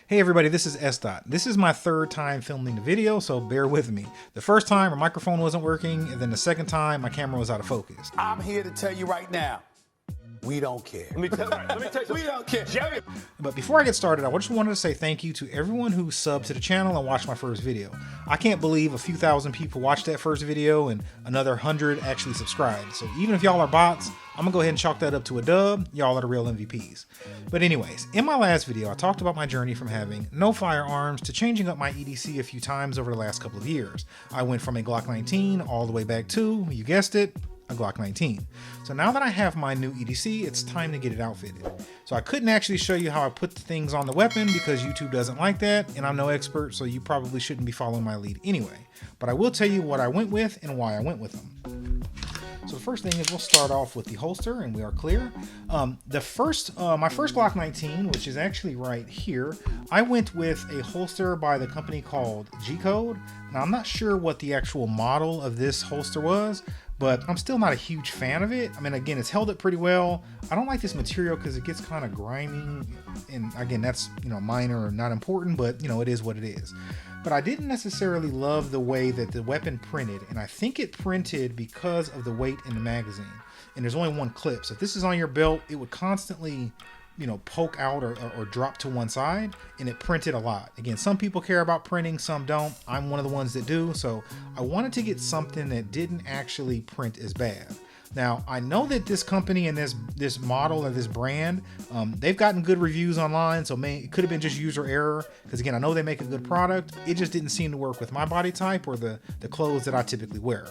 Hey everybody, this is S. This is my third time filming the video, so bear with me. The first time my microphone wasn't working, and then the second time my camera was out of focus. I'm here to tell you right now, we don't care. Let me tell you, we don't care. Jerry. But before I get started, I just wanted to say thank you to everyone who subbed to the channel and watched my first video. I can't believe a few thousand people watched that first video and another 100 actually subscribed. So even if y'all are bots, I'm gonna go ahead and chalk that up to a dub. Y'all are the real MVPs. But anyways, in my last video, I talked about my journey from having no firearms to changing up my EDC a few times over the last couple of years. I went from a Glock 19 all the way back to, you guessed it, a Glock 19. So now that I have my new EDC, it's time to get it outfitted. So I couldn't actually show you how I put the things on the weapon because YouTube doesn't like that, and I'm no expert, so you probably shouldn't be following my lead anyway. But I will tell you what I went with and why I went with them. So the first thing is we'll start off with the holster, and we are clear. My first Glock 19, which is actually right here, I went with a holster by the company called G-Code. Now I'm not sure what the actual model of this holster was, but I'm still not a huge fan of it. I mean, again, it's held up pretty well. I don't like this material because it gets kind of grimy, and again, that's, minor or not important, but it is what it is. But I didn't necessarily love the way that the weapon printed, and I think it printed because of the weight in the magazine. And there's only one clip, so if this is on your belt, it would constantly poke out or drop to one side, and it printed a lot. Again, some people care about printing, some don't. I'm one of the ones that do, so I wanted to get something that didn't actually print as bad. Now, I know that this company and this model or this brand, they've gotten good reviews online, so it could have been just user error, because again, I know they make a good product. It just didn't seem to work with my body type or the clothes that I typically wear.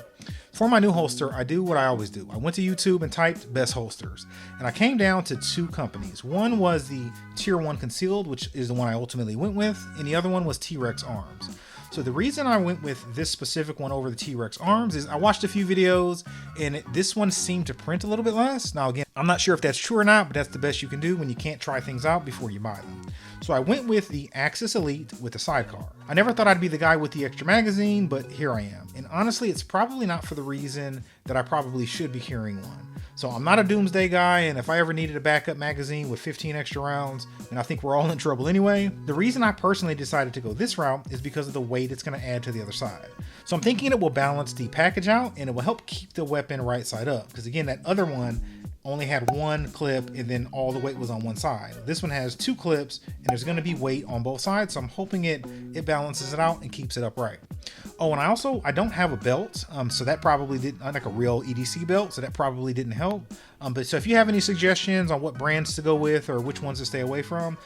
For my new holster, I do what I always do. I went to YouTube and typed best holsters, and I came down to two companies. One was the Tier 1 Concealed, which is the one I ultimately went with, and the other one was T-Rex Arms. So the reason I went with this specific one over the T-Rex Arms is I watched a few videos, and this one seemed to print a little bit less. Now again, I'm not sure if that's true or not, but that's the best you can do when you can't try things out before you buy them. So I went with the Axis Elite with the sidecar. I never thought I'd be the guy with the extra magazine, but here I am. And honestly, it's probably not for the reason that I probably should be carrying one. So I'm not a doomsday guy, and if I ever needed a backup magazine with 15 extra rounds, and I think we're all in trouble anyway, the reason I personally decided to go this route is because of the weight it's going to add to the other side. So I'm thinking it will balance the package out, and it will help keep the weapon right side up, because again, that other one only had one clip and then all the weight was on one side. This one has two clips and there's going to be weight on both sides, so I'm hoping it balances it out and keeps it upright. Oh, and I don't have a belt, so that probably didn't, like a real EDC belt, so that probably didn't help. But so if you have any suggestions on what brands to go with or which ones to stay away from,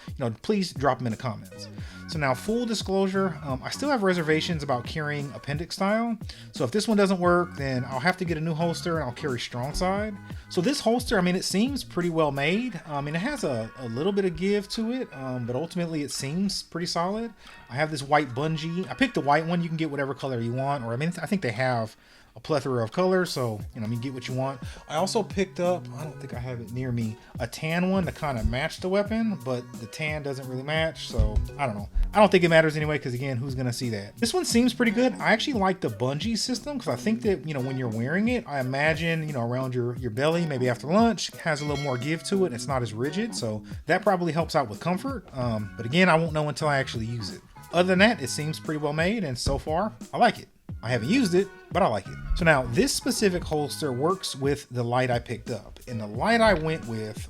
please drop them in the comments. So now, full disclosure, I still have reservations about carrying appendix style. So if this one doesn't work, then I'll have to get a new holster and I'll carry strong side. So this holster, it seems pretty well made. It has a little bit of give to it, but ultimately it seems pretty solid. I have this white bungee. I picked the white one. You can get whatever color you want, or I think they have a plethora of colors, so you get what you want. I also picked up, I don't think I have it near me, a tan one to kind of match the weapon, but the tan doesn't really match, so I don't know. I don't think it matters anyway, because again, who's gonna see that? This one seems pretty good. I actually like the bungee system, because I think that when you're wearing it, I imagine around your belly, maybe after lunch, it has a little more give to it. It's not as rigid, so that probably helps out with comfort. But again, I won't know until I actually use it. Other than that, it seems pretty well made, and so far, I like it. I haven't used it, but I like it. So now this specific holster works with the light I picked up, and the light I went with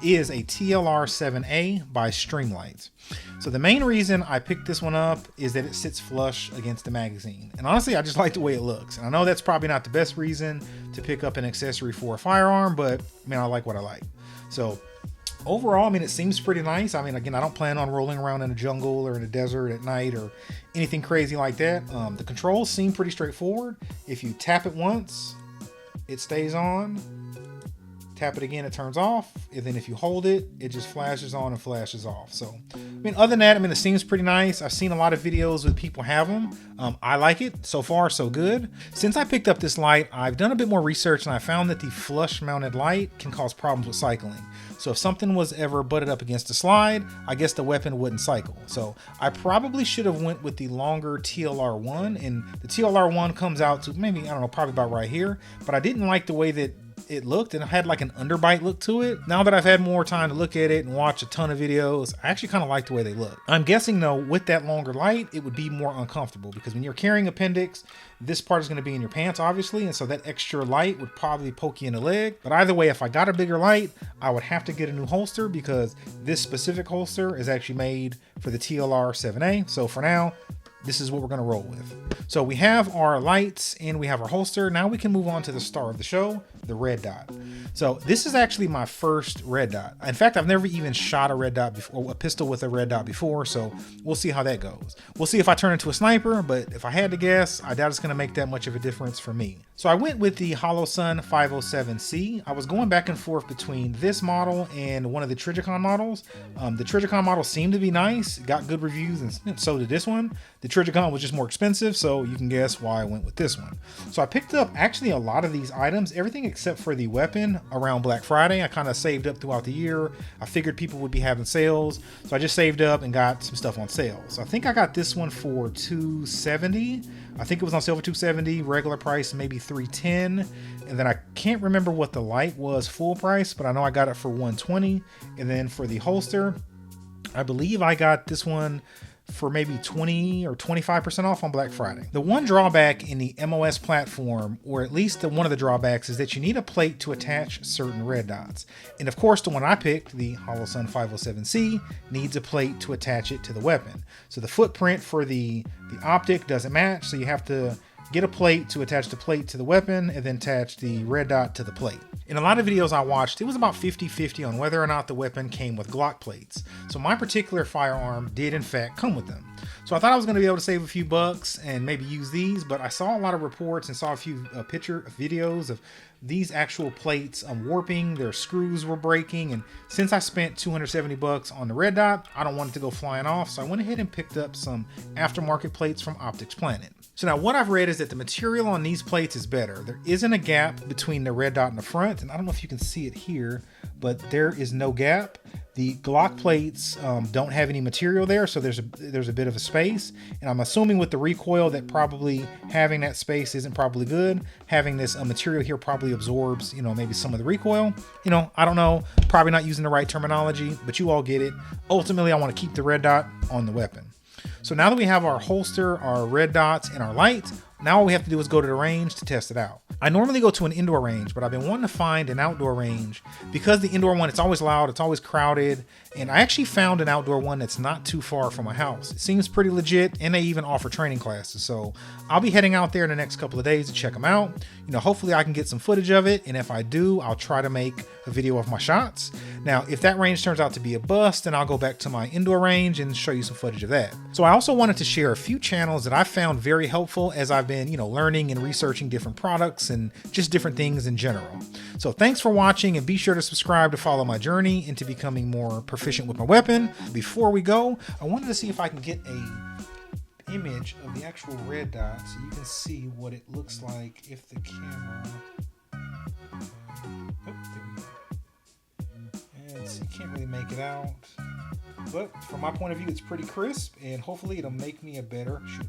is a TLR7A by Streamlight. So the main reason I picked this one up is that it sits flush against the magazine. And honestly, I just like the way it looks. And I know that's probably not the best reason to pick up an accessory for a firearm, but I like what I like. So overall, it seems pretty nice. Again, I don't plan on rolling around in a jungle or in a desert at night or anything crazy like that. The controls seem pretty straightforward. If you tap it once, it stays on. Tap it again, it turns off. And then if you hold it, it just flashes on and flashes off. So, other than that, it seems pretty nice. I've seen a lot of videos with people have them. I like it. So far, so good. Since I picked up this light, I've done a bit more research and I found that the flush mounted light can cause problems with cycling. So if something was ever butted up against a slide, I guess the weapon wouldn't cycle. So I probably should have went with the longer TLR1, and the TLR1 comes out to maybe, probably about right here, but I didn't like the way that it looked, and it had like an underbite look to it. Now that I've had more time to look at it and watch a ton of videos, I actually kind of like the way they look. I'm guessing though, with that longer light, it would be more uncomfortable because when you're carrying appendix, this part is going to be in your pants, obviously, and so that extra light would probably poke you in the leg. But either way, if I got a bigger light, I would have to get a new holster because this specific holster is actually made for the TLR7A. So for now, this is what we're going to roll with. So we have our lights and we have our holster. Now we can move on to the star of the show, the red dot. So this is actually my first red dot. In fact, I've never even shot a red dot before, a pistol with a red dot before. So we'll see how that goes. We'll see if I turn into a sniper, but if I had to guess, I doubt it's going to make that much of a difference for me. So I went with the Holosun 507C. I was going back and forth between this model and one of the Trijicon models. The Trijicon model seemed to be nice, got good reviews, and so did this one. The Trijicon was just more expensive, so you can guess why I went with this one. So I picked up actually a lot of these items, everything except for the weapon, around Black Friday. I kind of saved up throughout the year. I figured people would be having sales, so I just saved up and got some stuff on sale. So I think I got this one for $270. I think it was on sale for $270, regular price maybe $310. And then I can't remember what the light was full price, but I know I got it for $120. And then for the holster, I believe I got this one for maybe 20 or 25% off on Black Friday. The one drawback in the MOS platform, or at least one of the drawbacks, is that you need a plate to attach certain red dots. And of course, the one I picked, the Holosun 507C, needs a plate to attach it to the weapon. So the footprint for the optic doesn't match, so you have to get a plate to attach the plate to the weapon and then attach the red dot to the plate. In a lot of videos I watched, it was about 50-50 on whether or not the weapon came with Glock plates. So my particular firearm did in fact come with them. So I thought I was going to be able to save a few bucks and maybe use these, but I saw a lot of reports and saw a few videos of these actual plates warping, their screws were breaking, and since I spent $270 on the red dot, I don't want it to go flying off, so I went ahead and picked up some aftermarket plates from Optics Planet. So now what I've read is that the material on these plates is better. There isn't a gap between the red dot and the front, and I don't know if you can see it here, but there is no gap. The Glock plates don't have any material there, so there's a bit of a space, and I'm assuming with the recoil that probably having that space isn't probably good. Having this material here probably absorbs, maybe some of the recoil. I don't know, probably not using the right terminology, but you all get it. Ultimately, I want to keep the red dot on the weapon. So now that we have our holster, our red dots, and our light, now all we have to do is go to the range to test it out. I normally go to an indoor range, but I've been wanting to find an outdoor range because the indoor one, it's always loud, it's always crowded, and I actually found an outdoor one that's not too far from my house. It seems pretty legit, and they even offer training classes, so I'll be heading out there in the next couple of days to check them out. Hopefully I can get some footage of it, and if I do, I'll try to make a video of my shots. Now, if that range turns out to be a bust, then I'll go back to my indoor range and show you some footage of that. So I also wanted to share a few channels that I found very helpful as I've been, learning and researching different products and just different things in general. So thanks for watching, and be sure to subscribe to follow my journey into becoming more proficient with my weapon. Before we go, I wanted to see if I can get a image of the actual red dot so you can see what it looks like if the camera... Oh, there we go. And so you can't really make it out, but from my point of view, it's pretty crisp, and hopefully it'll make me a better shooter.